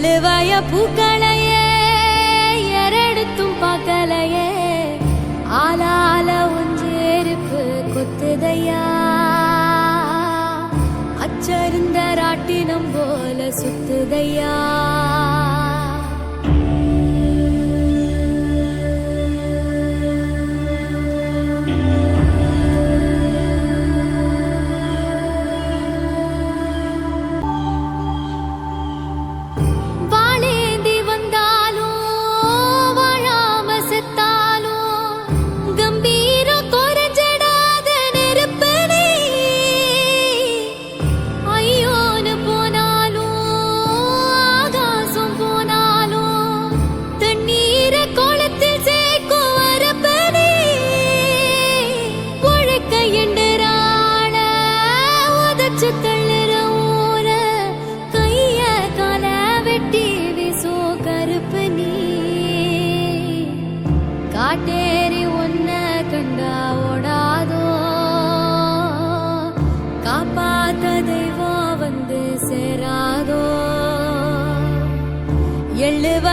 எள்ளுவாய பூக்களையே எரெடுத்தும் பார்க்கலையே ஆளால ஒன்றேருப்பு கொத்துதையா அச்சருந்த ராட்டினம் போல சுத்துதையா கைய கால வெட்டி வீசோ கருப்பு நீ காட்டேரி ஒன்ன கண்டா ஓடாதோ காப்பாத்த தெய்வம் வந்து சேராதோ எள்ளுவ